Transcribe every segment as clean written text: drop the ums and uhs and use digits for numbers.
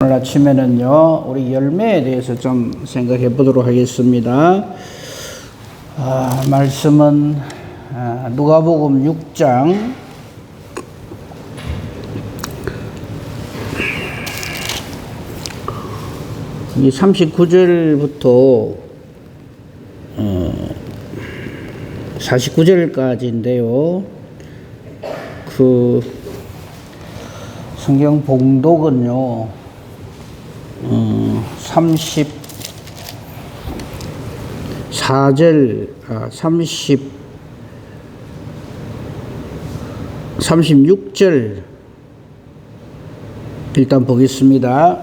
오늘 아침에는요, 우리 열매에 대해서 좀 생각해 보도록 하겠습니다. 말씀은 누가복음 6장 39절부터 49절까지인데요. 그 성경 봉독은요, 36절 일단 보겠습니다.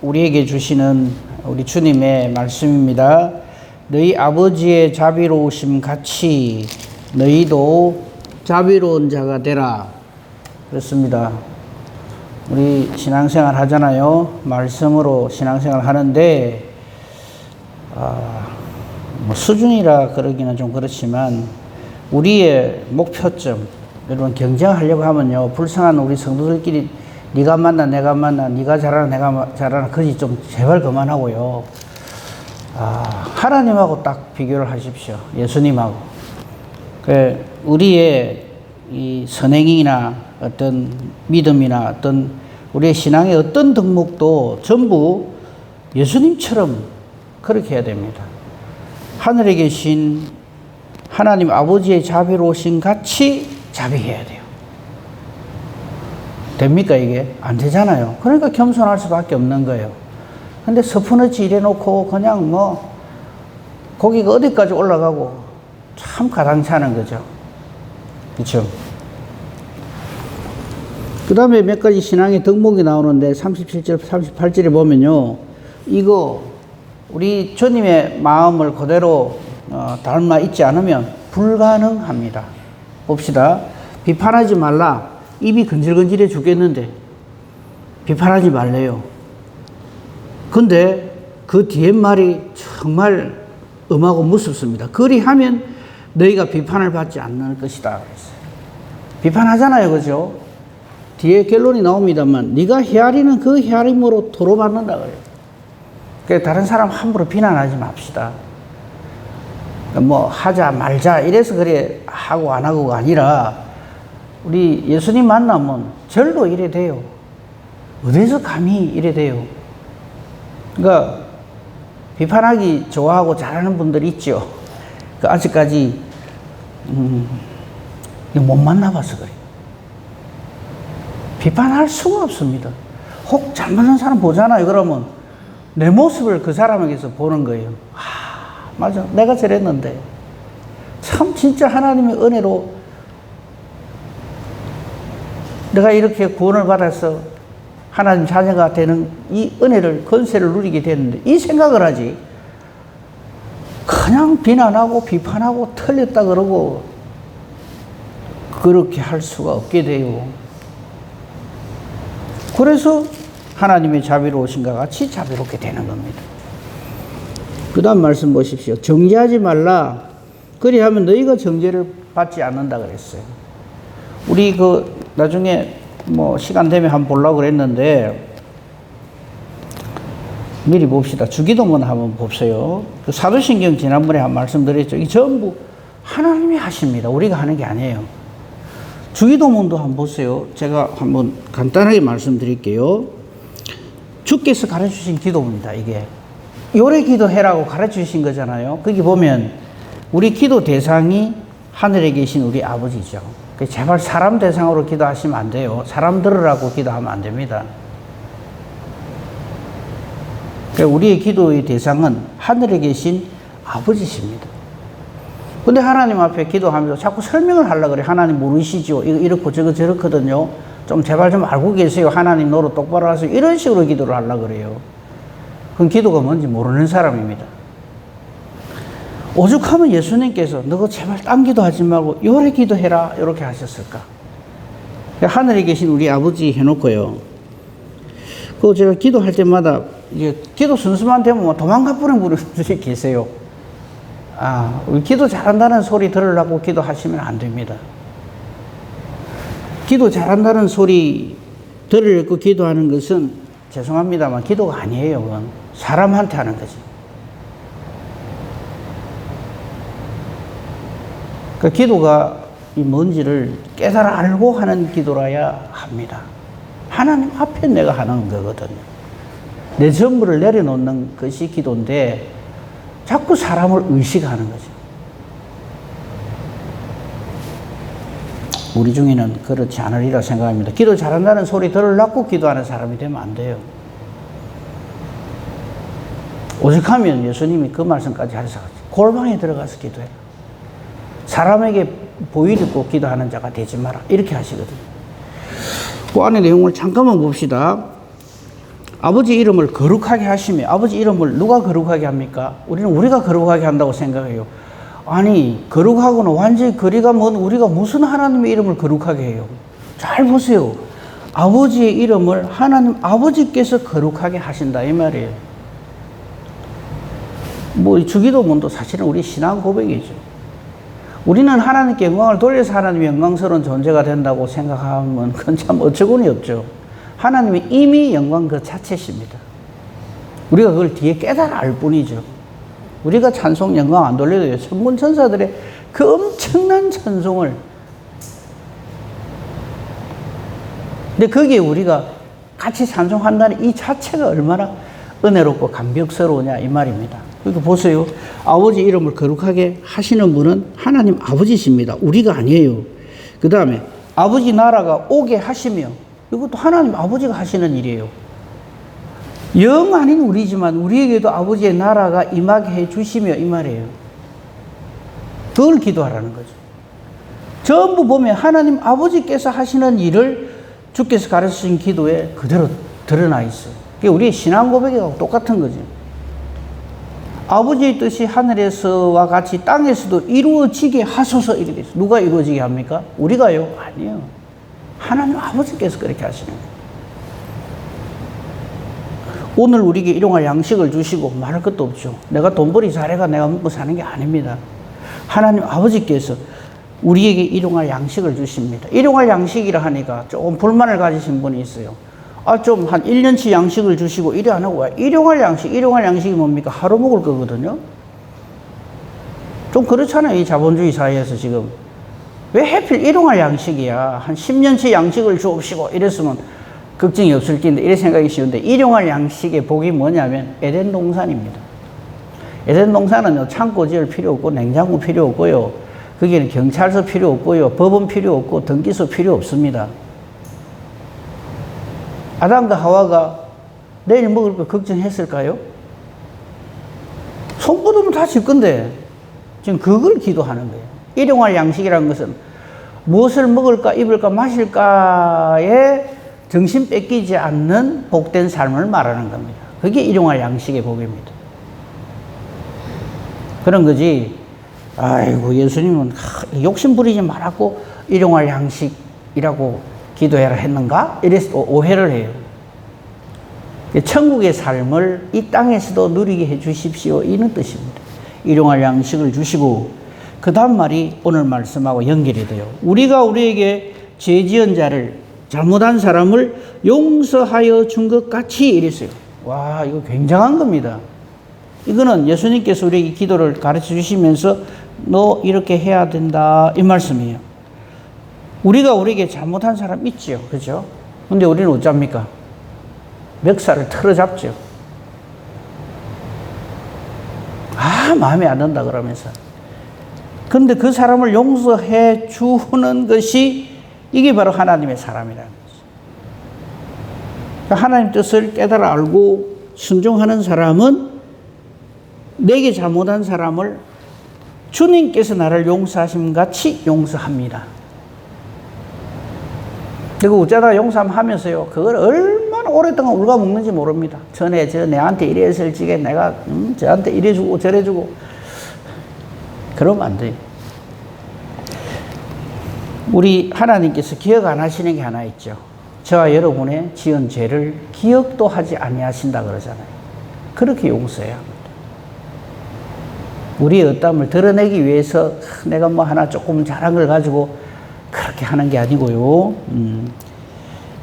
우리에게 주시는 우리 주님의 말씀입니다. 너희 아버지의 자비로우심 같이 너희도 자비로운 자가 되라. 그렇습니다. 우리 신앙생활 하잖아요. 말씀으로 신앙생활 하는데 수준이라 그러기는 좀 그렇지만 우리의 목표점, 여러분 경쟁하려고 하면요, 불쌍한 우리 성도들끼리 네가 만나 내가 만나 네가 잘하나 내가 잘하나 그지 좀 제발 그만하고요. 하나님하고 딱 비교를 하십시오. 예수님하고. 우리의 이 선행이나 어떤 믿음이나 어떤 우리의 신앙의 어떤 덕목도 전부 예수님처럼 그렇게 해야 됩니다. 하늘에 계신 하나님 아버지의 자비로우신 같이 자비해야 돼요. 됩니까 이게? 안 되잖아요. 그러니까 겸손할 수밖에 없는 거예요. 근데 서푼어치 이래놓고 그냥 고기가 어디까지 올라가고 참 가당찮은 거죠. 그렇죠? 그 다음에 몇 가지 신앙의 덕목이 나오는데 37절, 38절에 보면요. 이거 우리 주님의 마음을 그대로 닮아 있지 않으면 불가능합니다. 봅시다. 비판하지 말라. 입이 근질근질해 죽겠는데 비판하지 말래요. 근데 그 뒤에 말이 정말 엄하고 무섭습니다. 그리하면 너희가 비판을 받지 않을 것이다. 그랬어요. 비판하잖아요. 그죠? 뒤에 결론이 나옵니다만 네가 헤아리는 그 헤아림으로 도로 받는다 그래요. 그러니까 다른 사람 함부로 비난하지 맙시다. 하자 말자 이래서 그래 하고 안 하고가 아니라 우리 예수님 만나면 절로 이래 돼요. 어디서 감히 이래 돼요. 그러니까 비판하기 좋아하고 잘하는 분들이 있죠. 아직까지 못 만나봐서 그래요. 비판할 수가 없습니다. 혹 잘못한 사람 보잖아요. 그러면 내 모습을 그 사람에게서 보는 거예요. 맞아. 내가 저랬는데. 참 진짜 하나님의 은혜로 내가 이렇게 구원을 받아서 하나님 자녀가 되는 이 은혜를, 권세를 누리게 됐는데 이 생각을 하지. 그냥 비난하고 비판하고 틀렸다 그러고 그렇게 할 수가 없게 돼요. 그래서 하나님의 자비로우신가 같이 자비롭게 되는 겁니다. 그 다음 말씀 보십시오. 정죄하지 말라. 그리하면 너희가 정죄를 받지 않는다 그랬어요. 우리 나중에 시간 되면 한번 보려고 그랬는데 미리 봅시다. 주기도문 한번 봅시요. 사도신경 지난번에 한 말씀드렸죠. 이 전부 하나님이 하십니다. 우리가 하는 게 아니에요. 주기도문도 한번 보세요. 제가 한번 간단하게 말씀드릴게요. 주께서 가르쳐주신 기도입니다. 이게 요래 기도해라고 가르쳐주신 거잖아요. 거기 보면 우리 기도 대상이 하늘에 계신 우리 아버지죠. 제발 사람 대상으로 기도하시면 안 돼요. 사람 들으라고 기도하면 안 됩니다. 우리의 기도의 대상은 하늘에 계신 아버지십니다. 근데 하나님 앞에 기도하면서 자꾸 설명을 하려고 그래. 하나님 모르시죠? 이거 이렇고 저거 저렇거든요. 좀 제발 좀 알고 계세요. 하나님 노릇 똑바로 하세요. 이런 식으로 기도를 하려고 그래요. 그건 기도가 뭔지 모르는 사람입니다. 오죽하면 예수님께서 너 제발 딴 기도하지 말고 요래 기도해라 이렇게 하셨을까? 하늘에 계신 우리 아버지 해놓고요. 제가 기도할 때마다 이제 기도 순수만 되면 도망가 버리는 분들이 계세요. 우리 기도 잘한다는 소리 들으려고 기도하시면 안 됩니다. 기도 잘한다는 소리 들으려고 기도하는 것은 죄송합니다만 기도가 아니에요. 그건 사람한테 하는 거지. 그 기도가 뭔지를 깨달아 알고 하는 기도라야 합니다. 하나님 앞에 내가 하는 거거든요. 내 전부를 내려놓는 것이 기도인데 자꾸 사람을 의식하는 거죠. 우리 중에는 그렇지 않으리라 생각합니다. 기도 잘한다는 소리 들으려고 기도하는 사람이 되면 안 돼요. 오직하면 예수님이 그 말씀까지 하셔서 골방에 들어가서 기도해라. 사람에게 보이고 기도하는 자가 되지 마라. 이렇게 하시거든요. 그 안에 내용을 잠깐만 봅시다. 아버지 이름을 거룩하게 하시며, 아버지 이름을 누가 거룩하게 합니까? 우리는 우리가 거룩하게 한다고 생각해요. 아니, 거룩하고는 완전히 거리가 먼 우리가 무슨 하나님의 이름을 거룩하게 해요? 잘 보세요. 아버지의 이름을 하나님 아버지께서 거룩하게 하신다 이 말이에요. 뭐 주기도문도 사실은 우리 신앙 고백이죠. 우리는 하나님께 영광을 돌려서 하나님의 영광스러운 존재가 된다고 생각하면 그건 참 어처구니 없죠. 하나님이 이미 영광 그 자체십니다. 우리가 그걸 뒤에 깨달아 알 뿐이죠. 우리가 찬송 영광 안 돌려도 천군 천사들의 그 엄청난 찬송을, 근데 거기에 우리가 같이 찬송한다는 이 자체가 얼마나 은혜롭고 감격스러우냐 이 말입니다. 그러니까 보세요. 아버지 이름을 거룩하게 하시는 분은 하나님 아버지십니다. 우리가 아니에요. 그 다음에 아버지 나라가 오게 하시며, 이것도 하나님 아버지가 하시는 일이에요. 영 아닌 우리지만 우리에게도 아버지의 나라가 임하게 해 주시며 이 말이에요. 그걸 기도하라는 거죠. 전부 보면 하나님 아버지께서 하시는 일을 주께서 가르치신 기도에 그대로 드러나 있어요. 그게 우리의 신앙 고백하고 똑같은 거죠. 아버지의 뜻이 하늘에서와 같이 땅에서도 이루어지게 하소서 이렇게 있어요. 누가 이루어지게 합니까? 우리가요? 아니요. 하나님 아버지께서 그렇게 하시는 거예요. 오늘 우리에게 일용할 양식을 주시고 말할 것도 없죠. 내가 돈벌이 잘해가 내가 먹고 사는 게 아닙니다. 하나님 아버지께서 우리에게 일용할 양식을 주십니다. 일용할 양식이라 하니까 조금 불만을 가지신 분이 있어요. 좀 한 1년치 양식을 주시고 이래 안 하고 왜? 일용할 양식이 뭡니까? 하루 먹을 거거든요. 좀 그렇잖아요. 이 자본주의 사회에서 지금. 왜 하필 일용할 양식이야? 한 10년치 양식을 주옵시고 이랬으면 걱정이 없을 텐데 이래 생각이 쉬운데, 일용할 양식의 복이 뭐냐면 에덴 동산입니다. 에덴 동산은 창고 지을 필요 없고 냉장고 필요 없고요. 거기에는 경찰서 필요 없고요. 법원 필요 없고 등기소 필요 없습니다. 아담과 하와가 내일 먹을 거 걱정했을까요? 손 뻗으면 다 질 건데 지금 그걸 기도하는 거예요. 일용할 양식이라는 것은 무엇을 먹을까 입을까 마실까에 정신 뺏기지 않는 복된 삶을 말하는 겁니다. 그게 일용할 양식의 복입니다. 그런 거지. 아이고 예수님은 욕심 부리지 말았고 일용할 양식이라고 기도해라 했는가? 이래서 오해를 해요. 천국의 삶을 이 땅에서도 누리게 해 주십시오 이런 뜻입니다. 일용할 양식을 주시고, 그 다음 말이 오늘 말씀하고 연결이 돼요. 우리가 우리에게 죄 지은 자를, 잘못한 사람을 용서하여 준 것 같이 이랬어요. 와, 이거 굉장한 겁니다. 이거는 예수님께서 우리에게 기도를 가르쳐 주시면서 너 이렇게 해야 된다 이 말씀이에요. 우리가 우리에게 잘못한 사람 있지요. 그죠? 근데 우리는 어쩝니까? 멱살을 틀어잡죠. 마음에 안 든다 그러면서. 근데 그 사람을 용서해 주는 것이 이게 바로 하나님의 사람이라는 거죠. 하나님 뜻을 깨달아 알고 순종하는 사람은 내게 잘못한 사람을 주님께서 나를 용서하심 같이 용서합니다. 그리고 어쩌다 용서하면서요, 그걸 얼마나 오랫동안 울어먹는지 모릅니다. 전에 내한테 이랬을 적에 내가 저한테 이래주고 저래주고 그러면 안 돼요. 우리 하나님께서 기억 안 하시는 게 하나 있죠. 저와 여러분의 지은 죄를 기억도 하지 아니하신다 그러잖아요. 그렇게 용서해야 합니다. 우리의 어떠함을 드러내기 위해서 내가 뭐 하나 조금 잘한 걸 가지고 그렇게 하는 게 아니고요.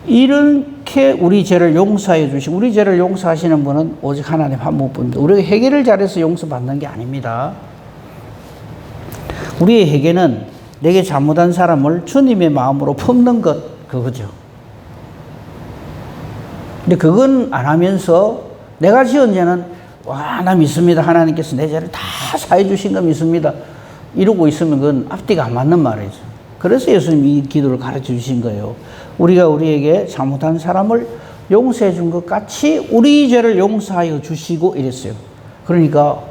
이렇게 우리 죄를 용서해 주시고, 우리 죄를 용서하시는 분은 오직 하나님 한 분뿐입니다. 우리가 회개를 잘해서 용서받는 게 아닙니다. 우리의 회개는 내게 잘못한 사람을 주님의 마음으로 품는 것, 그거죠. 근데 그건 안 하면서 내가 지은 죄는 나 믿습니다. 하나님께서 내 죄를 다 사해 주신 거 믿습니다. 이러고 있으면 그건 앞뒤가 안 맞는 말이죠. 그래서 예수님이 이 기도를 가르쳐 주신 거예요. 우리가 우리에게 잘못한 사람을 용서해 준 것 같이 우리 죄를 용서하여 주시고 이랬어요. 그러니까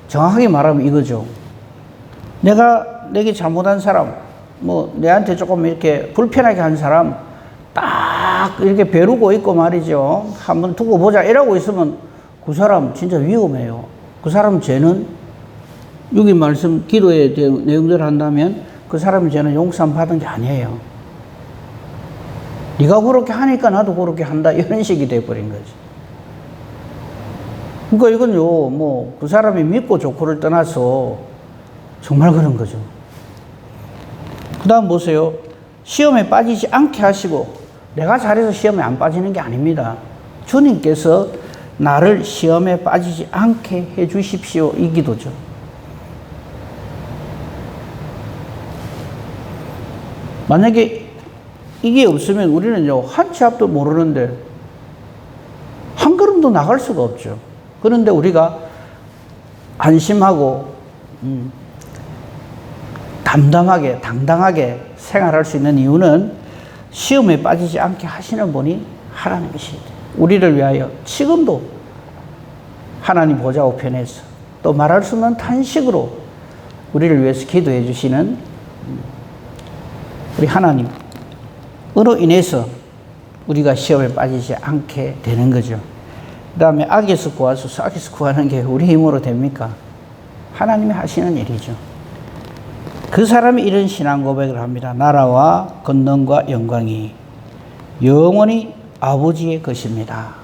정확하게 말하면 이거죠. 내게 잘못한 사람, 내한테 조금 이렇게 불편하게 한 사람 딱 이렇게 벼르고 있고 말이죠. 한번 두고 보자 이러고 있으면 그 사람 진짜 위험해요. 그 사람 죄는 여기 말씀 기도의 내용대로 한다면 그 사람의 죄는 용서함 받은 게 아니에요. 네가 그렇게 하니까 나도 그렇게 한다 이런 식이 돼버린 거지. 그러니까 이건요, 그 사람이 믿고 좋고를 떠나서 정말 그런 거죠. 그 다음 보세요. 시험에 빠지지 않게 하시고, 내가 잘해서 시험에 안 빠지는 게 아닙니다. 주님께서 나를 시험에 빠지지 않게 해 주십시오. 이 기도죠. 만약에 이게 없으면 우리는요, 한 치 앞도 모르는데 한 걸음도 나갈 수가 없죠. 그런데 우리가 안심하고 담담하게 당당하게 생활할 수 있는 이유는 시험에 빠지지 않게 하시는 분이 하나님이시다. 우리를 위하여 지금도 하나님 보좌 우편에서 또 말할 수 없는 탄식으로 우리를 위해서 기도해 주시는 우리 하나님으로 인해서 우리가 시험에 빠지지 않게 되는 거죠. 그 다음에 악에서 구하소서. 악에서 구하는 게 우리 힘으로 됩니까? 하나님이 하시는 일이죠. 그 사람이 이런 신앙 고백을 합니다. 나라와 권능과 영광이 영원히 아버지의 것입니다.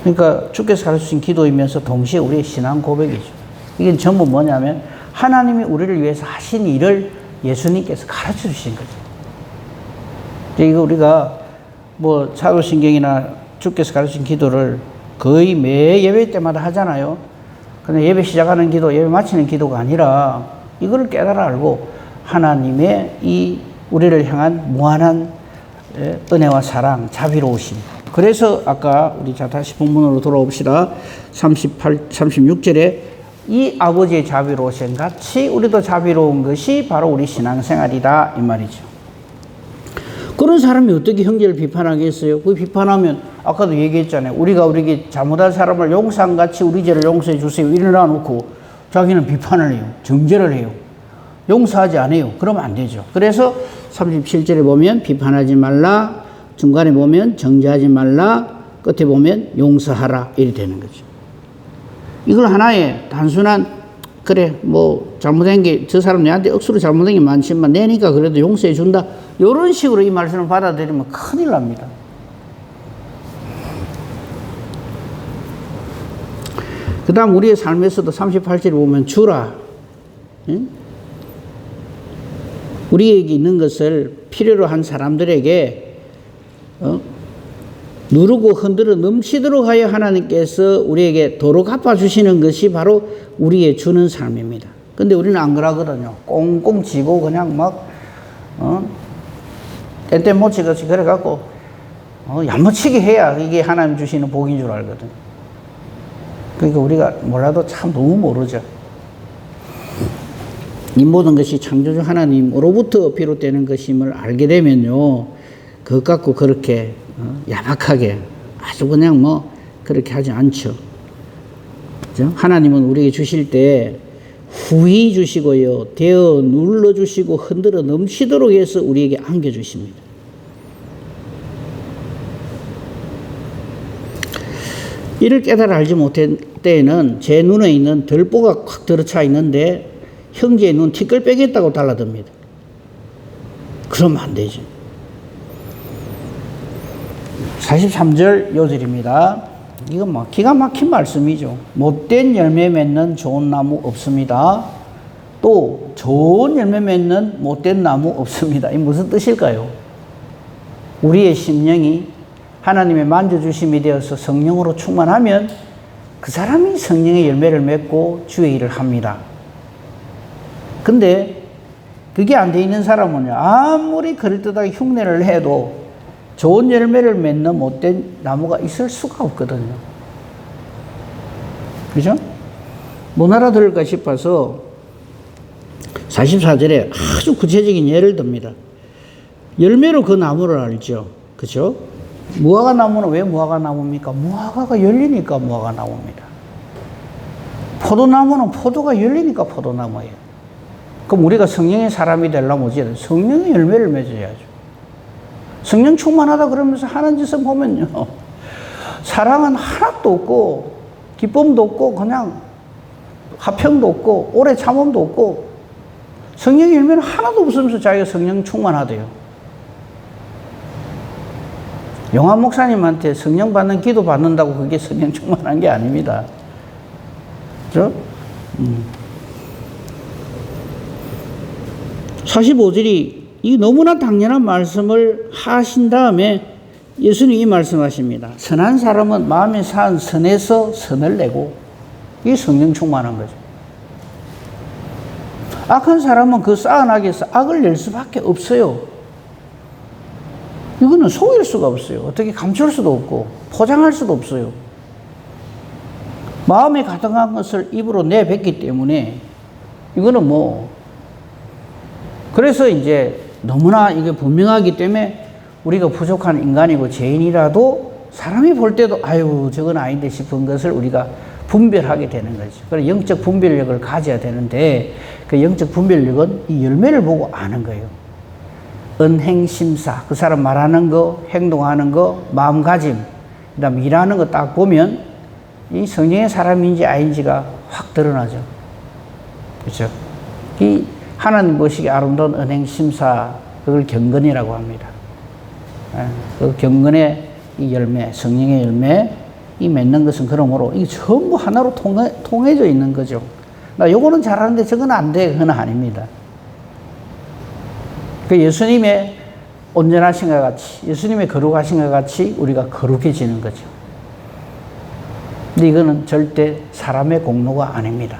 그러니까 주께서 가르치신 기도이면서 동시에 우리의 신앙 고백이죠. 이게 전부 뭐냐면 하나님이 우리를 위해서 하신 일을 예수님께서 가르쳐 주신 거죠. 이거 우리가 사도신경이나 주께서 가르친 기도를 거의 매 예배 때마다 하잖아요. 근데 예배 시작하는 기도, 예배 마치는 기도가 아니라 이거를 깨달아 알고 하나님의 이 우리를 향한 무한한 은혜와 사랑, 자비로우심. 그래서 아까 우리 다시 본문으로 돌아옵시다. 36절에 이 아버지의 자비로우심 같이 우리도 자비로운 것이 바로 우리 신앙생활이다 이 말이죠. 그런 사람이 어떻게 형제를 비판하겠어요? 그 비판하면 아까도 얘기했잖아요. 우리가 우리에게 잘못한 사람을 용서한 같이 우리 죄를 용서해 주세요. 이래놔 놓고 자기는 비판을 해요. 정죄를 해요. 용서하지 않아요. 그러면 안 되죠. 그래서 37절에 보면 비판하지 말라, 중간에 보면 정죄하지 말라, 끝에 보면 용서하라 이렇게 되는 거죠. 이걸 하나의 단순한 그래 잘못된 게 저 사람 내한테 억수로 잘못된 게 많지만 내니까 그래도 용서해 준다 이런 식으로 이 말씀을 받아들이면 큰일 납니다. 그 다음 우리의 삶에서도 38절에 보면 주라, 응? 우리에게 있는 것을 필요로 한 사람들에게 누르고 흔들어 넘치도록 하여 하나님께서 우리에게 도로 갚아주시는 것이 바로 우리의 주는 삶입니다. 근데 우리는 안 그러거든요. 꽁꽁 쥐고 그냥 땐땐 못치같이 그래갖고 야무치게 해야 이게 하나님 주시는 복인 줄 알거든. 그러니까 우리가 몰라도 참 너무 모르죠. 이 모든 것이 창조주 하나님으로부터 비롯되는 것임을 알게 되면요, 그것 갖고 그렇게 야박하게 아주 그냥 그렇게 하지 않죠. 그죠? 하나님은 우리에게 주실 때 후히 주시고요, 대어 눌러 주시고 흔들어 넘치도록 해서 우리에게 안겨 주십니다. 이를 깨달아 알지 못할 때에는 제 눈에 있는 들보가 확 들어차 있는데 형제의 눈 티끌 빼겠다고 달라듭니다. 그러면 안 되죠. 43절 요절입니다. 이건 기가 막힌 말씀이죠. 못된 열매 맺는 좋은 나무 없습니다. 또 좋은 열매 맺는 못된 나무 없습니다. 이 무슨 뜻일까요? 우리의 심령이 하나님의 만져주심이 되어서 성령으로 충만하면 그 사람이 성령의 열매를 맺고 주의 일을 합니다. 근데 그게 안 돼 있는 사람은요, 아무리 그럴듯하게 흉내를 해도 좋은 열매를 맺는 못된 나무가 있을 수가 없거든요. 그죠? 못 알아들을까 싶어서 44절에 아주 구체적인 예를 듭니다. 열매로 그 나무를 알죠. 그죠? 무화과 나무는 왜 무화과 나무입니까? 무화과가 열리니까 무화과 나무입니다. 포도나무는 포도가 열리니까 포도나무예요. 그럼 우리가 성령의 사람이 되려면 어찌해야 돼요? 성령의 열매를 맺어야죠. 성령 충만하다 그러면서 하는 짓을 보면요, 사랑은 하나도 없고 기쁨도 없고 그냥 화평도 없고 오래 참음도 없고 성령의 열매는 하나도 없으면서 자기가 성령 충만하대요. 용환 목사님한테 성령 받는 기도 받는다고 그게 성령 충만한 게 아닙니다. 그죠? 45절이 이 너무나 당연한 말씀을 하신 다음에 예수님이 말씀하십니다. 선한 사람은 마음에 산 선에서 선을 내고, 이게 성령 충만한 거죠. 악한 사람은 그 쌓은 악에서 악을 낼 수밖에 없어요. 이거는 속일 수가 없어요. 어떻게 감출 수도 없고 포장할 수도 없어요. 마음에 가득한 것을 입으로 내뱉기 때문에 이거는 그래서 이제 너무나 이게 분명하기 때문에 우리가 부족한 인간이고 죄인이라도 사람이 볼 때도 아유 저건 아닌데 싶은 것을 우리가 분별하게 되는 거죠. 그래서 영적 분별력을 가져야 되는데 그 영적 분별력은 이 열매를 보고 아는 거예요. 은행심사, 그 사람 말하는 거, 행동하는 거, 마음가짐, 그 다음 일하는 거 딱 보면 이 성령의 사람인지 아닌지가 확 드러나죠. 그렇죠? 이 하나님 보시기에 아름다운 은행심사, 그걸 경건이라고 합니다. 그 경건의 이 열매, 성령의 열매, 이 맺는 것은 그러므로 이게 전부 하나로 통해져 있는 거죠. 나 요거는 잘하는데 저건 안 돼. 그건 아닙니다. 그 예수님의 온전하신 것 같이, 예수님의 거룩하신 것 같이 우리가 거룩해지는 거죠. 근데 이거는 절대 사람의 공로가 아닙니다.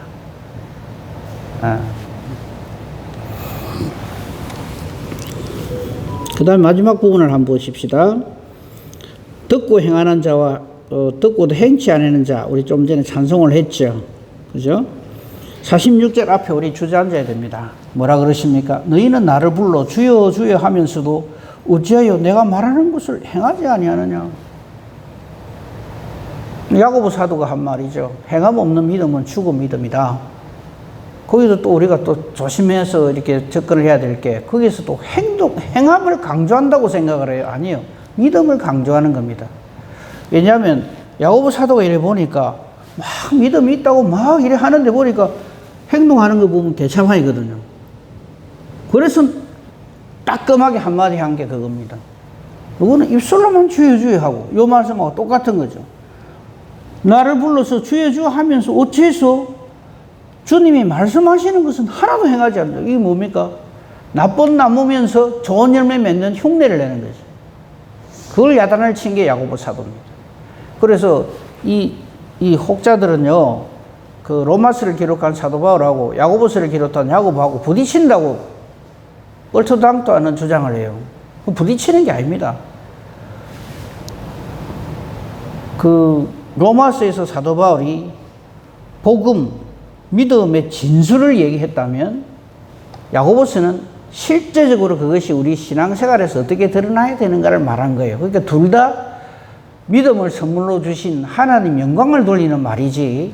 그 다음 마지막 부분을 한번 보십시다. 듣고 행하는 자와 듣고도 행치 않는 자, 우리 좀 전에 찬송을 했죠. 그죠? 46절 앞에 우리 주저앉아야 됩니다. 뭐라 그러십니까? 너희는 나를 불러 주여 주여 하면서도 어찌하여 내가 말하는 것을 행하지 아니하느냐? 야고보 사도가 한 말이죠. 행함 없는 믿음은 죽은 믿음이다. 거기서 또 우리가 또 조심해서 이렇게 접근을 해야 될 게, 거기서 또 행함을 강조한다고 생각을 해요. 아니요. 믿음을 강조하는 겁니다. 왜냐하면 야고보 사도가 이래 보니까 막 믿음이 있다고 막 이래 하는데 보니까 행동하는 거 보면 대참하이거든요. 그래서 따끔하게 한마디 한 게 그겁니다. 그거는 입술로만 주여 주여 하고, 요 말씀하고 똑같은 거죠. 나를 불러서 주여 주여 하면서 어째서 주님이 말씀하시는 것은 하나도 행하지 않는다. 이게 뭡니까? 나쁜 나무면서 좋은 열매 맺는 흉내를 내는 거죠. 그걸 야단을 친 게 야고보 사도입니다. 그래서 이 혹자들은요, 그 로마서를 기록한 사도 바울하고 야고보서를 기록한 야고보하고 부딪힌다고 얼토당토 않은 주장을 해요. 부딪히는 게 아닙니다. 그 로마서에서 사도 바울이 복음, 믿음의 진수를 얘기했다면 야고보서는 실제적으로 그것이 우리 신앙생활에서 어떻게 드러나야 되는가를 말한 거예요. 그러니까 둘 다 믿음을 선물로 주신 하나님 영광을 돌리는 말이지.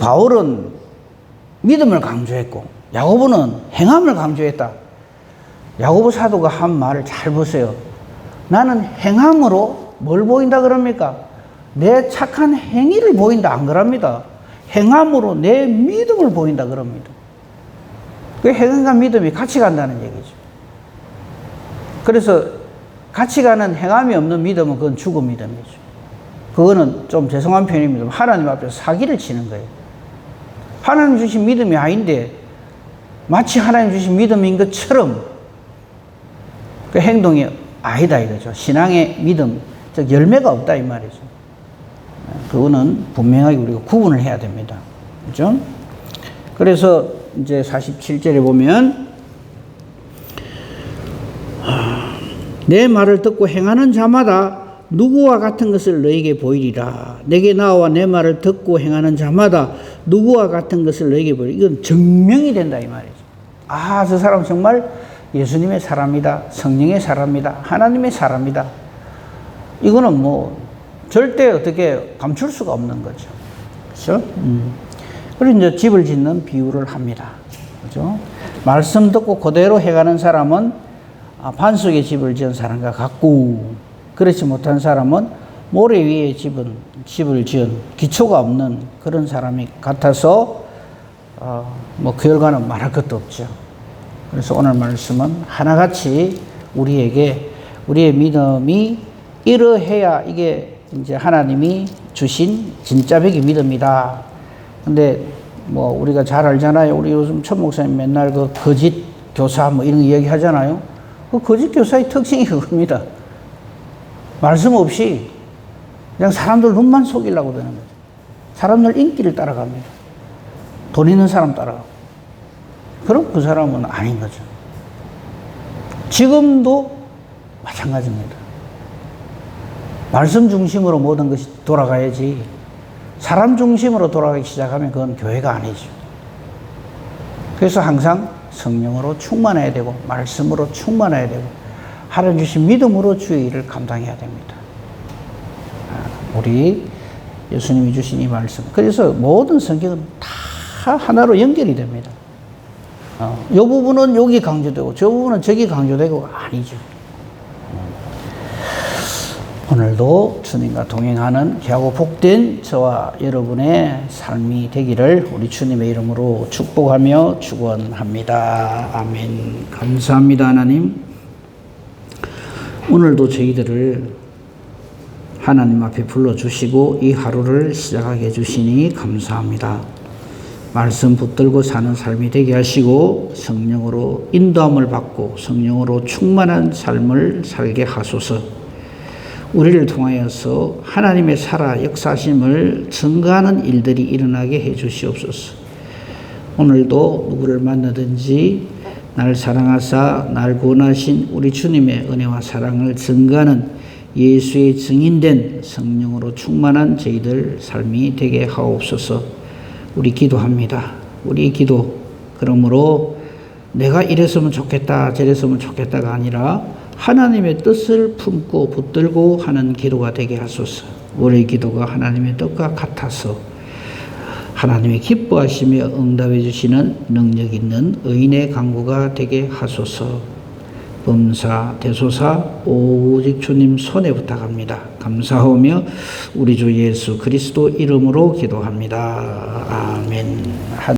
바울은 믿음을 강조했고 야고보는 행함을 강조했다. 야고보 사도가 한 말을 잘 보세요. 나는 행함으로 뭘 보인다 그럽니까? 내 착한 행위를 보인다 안 그럽니다. 행함으로 내 믿음을 보인다 그럽니다. 그 행함과 믿음이 같이 간다는 얘기죠. 그래서 같이 가는 행함이 없는 믿음은 그건 죽은 믿음이죠. 그거는 좀 죄송한 표현입니다. 하나님 앞에서 사기를 치는 거예요. 하나님 주신 믿음이 아닌데 마치 하나님 주신 믿음인 것처럼 그 행동이 아니다 이거죠. 신앙의 믿음, 즉 열매가 없다 이 말이죠. 그거는 분명하게 우리가 구분을 해야 됩니다. 그렇죠? 그래서 이제 47절에 보면 내 말을 듣고 행하는 자마다 누구와 같은 것을 너에게 보이리라. 내게 나와 내 말을 듣고 행하는 자마다 누구와 같은 것을 너에게 보이리라. 이건 증명이 된다 이 말이죠. 아, 저 사람 정말 예수님의 사람이다. 성령의 사람이다. 하나님의 사람이다. 이거는 뭐 절대 어떻게 감출 수가 없는 거죠. 그렇죠? 그리고 이제 집을 짓는 비유를 합니다. 그렇죠? 말씀 듣고 그대로 해가는 사람은 반석에 집을 지은 사람과 같고, 그렇지 못한 사람은 모래 위에 집을 지은 기초가 없는 그런 사람이 같아서 뭐 그 결과는 말할 것도 없죠. 그래서 오늘 말씀은 하나같이 우리에게 우리의 믿음이 이러해야 이게 이제 하나님이 주신 진짜 백의 믿음이다. 근데 뭐 우리가 잘 알잖아요. 우리 요즘 천 목사님 맨날 그 거짓 교사 뭐 이런 거 이야기 하잖아요. 그 거짓 교사의 특징이 그겁니다. 말씀 없이 그냥 사람들 눈만 속이려고 되는 거죠. 사람들 인기를 따라갑니다. 돈 있는 사람 따라가고. 그럼 그 사람은 아닌 거죠. 지금도 마찬가지입니다. 말씀 중심으로 모든 것이 돌아가야지 사람 중심으로 돌아가기 시작하면 그건 교회가 아니죠. 그래서 항상 성령으로 충만해야 되고 말씀으로 충만해야 되고 하나님 주신 믿음으로 주의 일을 감당해야 됩니다. 우리 예수님이 주신 이 말씀. 그래서 모든 성경은 다 하나로 연결이 됩니다. 이 부분은 여기 강조되고 저 부분은 저기 강조되고 아니죠. 오늘도 주님과 동행하는 귀하고 복된 저와 여러분의 삶이 되기를 우리 주님의 이름으로 축복하며 축원합니다. 아멘. 감사합니다, 하나님. 오늘도 저희들을 하나님 앞에 불러주시고 이 하루를 시작하게 해주시니 감사합니다. 말씀 붙들고 사는 삶이 되게 하시고 성령으로 인도함을 받고 성령으로 충만한 삶을 살게 하소서. 우리를 통하여서 하나님의 살아 역사심을 증거하는 일들이 일어나게 해 주시옵소서. 오늘도 누구를 만나든지 날 사랑하사 날 구원하신 우리 주님의 은혜와 사랑을 증거하는 예수의 증인된 성령으로 충만한 저희들 삶이 되게 하옵소서. 우리 기도합니다. 우리 기도, 그러므로 내가 이랬으면 좋겠다 저랬으면 좋겠다가 아니라 하나님의 뜻을 품고 붙들고 하는 기도가 되게 하소서. 우리의 기도가 하나님의 뜻과 같아서 하나님이 기뻐하시며 응답해 주시는 능력 있는 의인의 간구가 되게 하소서. 범사 대소사 오직 주님 손에 부탁합니다. 감사하며 우리 주 예수 그리스도 이름으로 기도합니다. 아멘.